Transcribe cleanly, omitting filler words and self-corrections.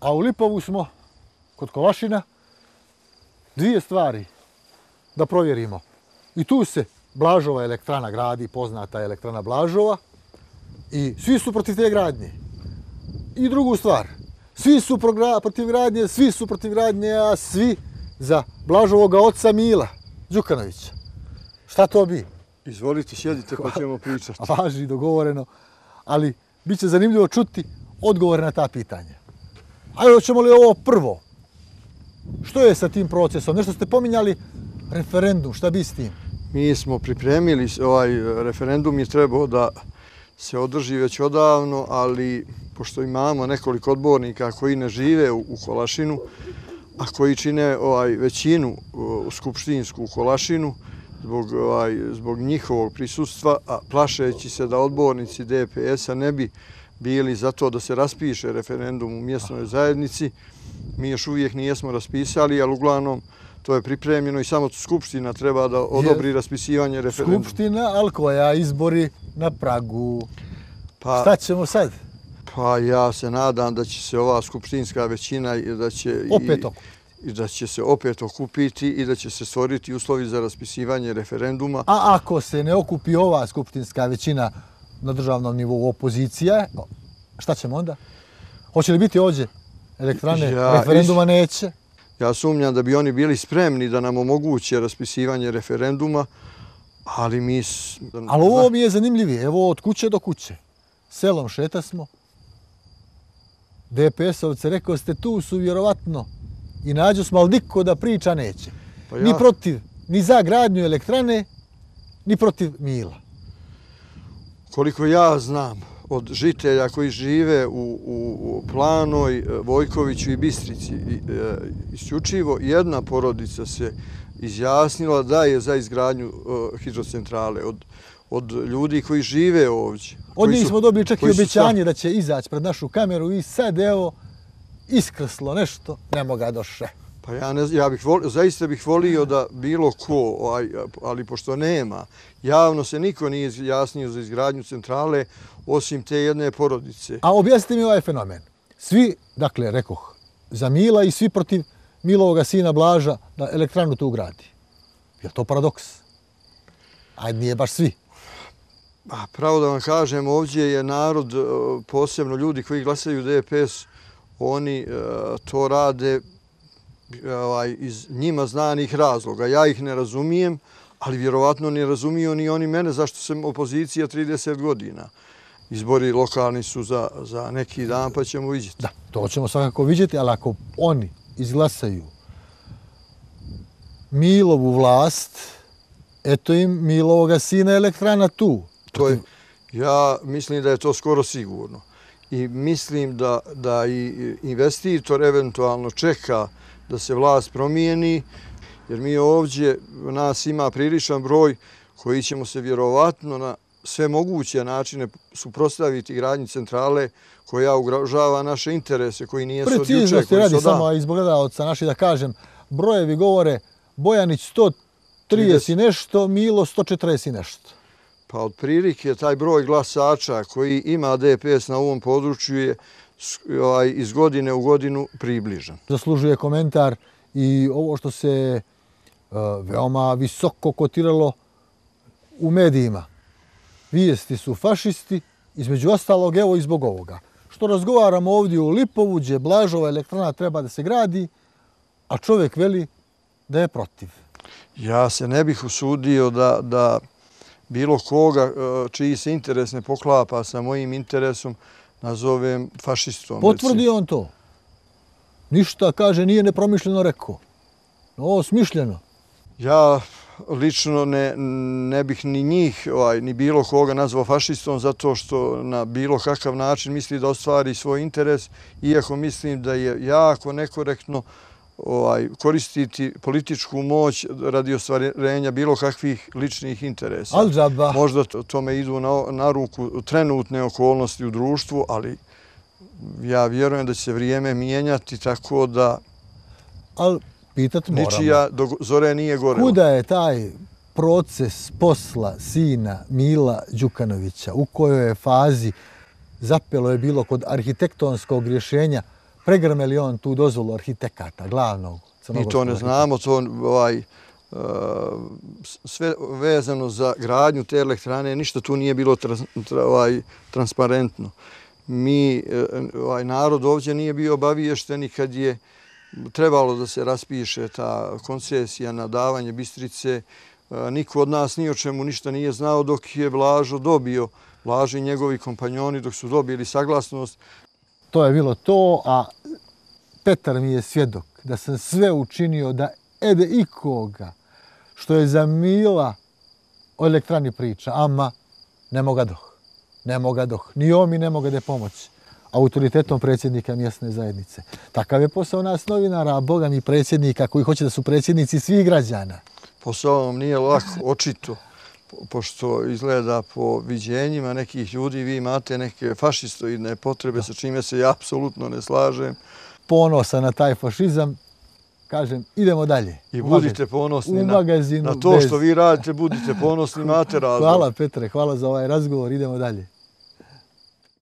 A u Lipovu smo, kod Kolašina, dvije stvari da provjerimo. I tu se Blažova elektrana gradi, poznata elektrana Blažova, i svi su protiv te gradnje. I drugu stvar, svi su protiv gradnje, a svi za Blažovoga oca Mila Đukanovića. Šta to bi? Izvolite, sjedite pa ćemo pričati. Važi, dogovoreno, ali bit će zanimljivo čuti odgovore na ta pitanja. Ajde, hoćemo li ovo prvo? Što je sa tim procesom? Nešto ste pominjali, referendum, šta bi s tim? Mi smo pripremili, referendum je trebao da se održi već odavno, ali pošto imamo nekoliko odbornika koji ne žive u Kolašinu, a koji čine većinu skupštinsku u Kolašinu, zbog njihovog prisustva, a plašeći se da odbornici DPS-a ne bi bili za to da se raspiše referendum u mjesnoj zajednici, mi još uvijek nijesmo raspisali, ali uglavnom to je pripremljeno i samo Skupština treba da odobri raspisivanje referenduma. Skupština, ali koja izbori na pragu. Šta ćemo sad? Pa ja se nadam da će se ova skupštinska većina da će se opet okupiti i da će se stvoriti uslovi za raspisivanje referenduma. A ako se ne okupi ova skupštinska većina na državnom nivou opozicija, šta ćemo onda? Hoće li biti ovdje elektrane? Referenduma neće. Ja sumnjam da bi oni bili spremni da nam omoguće raspisivanje referenduma, ali mi... Ali ovo mi je zanimljivije. Evo od kuće do kuće. Selom šeta smo. DPS-ovce rekao ste tu su vjerovatno i nađu smo, ali niko da priča neće. Ni protiv, ni za gradnju elektrane, ni protiv Mila. Koliko ja znam od žitelja koji žive u Planoj, Vojkoviću i Bistrici, isključivo jedna porodica se izjasnila da je za izgradnju hidrocentrale od ljudi koji žive ovdje. Od njih smo dobili čak i obećanje da će izaći pred našu kameru i sad evo iskrslo nešto, nemo ga doše. Pa zaista bih volio da bilo ko, ali pošto nema, javno se niko nije izjasnio za izgradnju centrale osim te jedne porodice. A objasnite mi ovaj fenomen. Svi, dakle, rekoh, za Mila i svi protiv Milovoga sina Blaža da elektranu tu ugradi. Je to paradoks? Ajde, nije baš svi. Pravo da vam kažem, ovdje je narod, posebno ljudi koji glasaju DPS, oni to rade iz njima znanih razloga. Ja ih ne razumijem, ali vjerovatno ne razumiju ni oni mene zašto sam opozicija 30 godina. Izbori lokalni su za neki dan, pa ćemo vidjeti. Da, to ćemo svakako vidjeti, ali ako oni izglasaju Milovu vlast, eto im Milovoga sina elektrana tu. Ja mislim da je to skoro sigurno. I mislim da i investitor eventualno čeka da se vlast promijeni, jer mi ovdje, nas ima priličan broj koji ćemo se vjerovatno na sve moguće načine suprotstaviti gradnji centrale koja ugrožava naše interese, koji nije od juče. Preciznosti radi samo iz gledalaca naših da kažem, brojevi govore Bojanić 130 i nešto, Milo 140 i nešto. Pa otprilike taj broj glasača koji ima DPS na ovom području je iz godine u godinu približan. Zaslužuje komentar i ovo što se veoma visoko kotiralo u medijima. Vijesti su fašisti, između ostalog evo i zbog ovoga. Što razgovaramo ovdje u Lipovu, gdje Blažova elektrana treba da se gradi, a čovjek veli da je protiv. Ja se ne bih usudio da bilo koga čiji se interes ne poklapa sa mojim interesom nazovem fašistom. Potvrdi on to. Ništa, kaže, nije nepromišljeno rekao. Ovo smišljeno. Ja lično ne bih ni njih, ni bilo koga nazvao fašistom zato što na bilo kakav način misli da ostvari svoj interes, iako mislim da je jako nekorektno koristiti političku moć radi ostvarenja bilo kakvih ličnih interesa. Možda tome idu na ruku trenutne okolnosti u društvu, ali ja vjerujem da će se vrijeme mijenjati tako da ničija do zore nije gorela. Kuda je taj proces posla sina Mila Đukanovića, u kojoj je fazi zapelo je bilo kod arhitektonskog rješenja pregrmeli on tu dozvolu arhitekata, glavnog Mi to ne znamo, to sve vezano za gradnju te elektrane, ništa tu nije bilo transparentno. Narod ovdje nije bio obaviješten i kad je trebalo da se raspiše ta koncesija na davanje Bistrice, niko od nas ni o čemu ništa nije znao dok je Blažo dobio, Blažo i njegovi kompanjoni dok su dobili saglasnost. To je bilo to, a Petar mi je svjedok da sam sve učinio da ede ikoga što je za Mila o elektrani priča, ama ne moga doh. Ni on mi ne moga da pomoći autoritetom predsjednika mjesne zajednice. Takav je posao nas novinara, a boga mi predsjednika koji hoće da su predsjednici svih građana. Posao vam nije lako, očito, pošto izgleda po viđenjima nekih ljudi, vi imate neke fašistoidne potrebe sa čime se ja apsolutno ne slažem. Ponosan na taj fašizam, kažem, idemo dalje. I budite ponosni na to što vi radite, budite ponosni, imate razlog. Hvala Petre, hvala za ovaj razgovor, idemo dalje.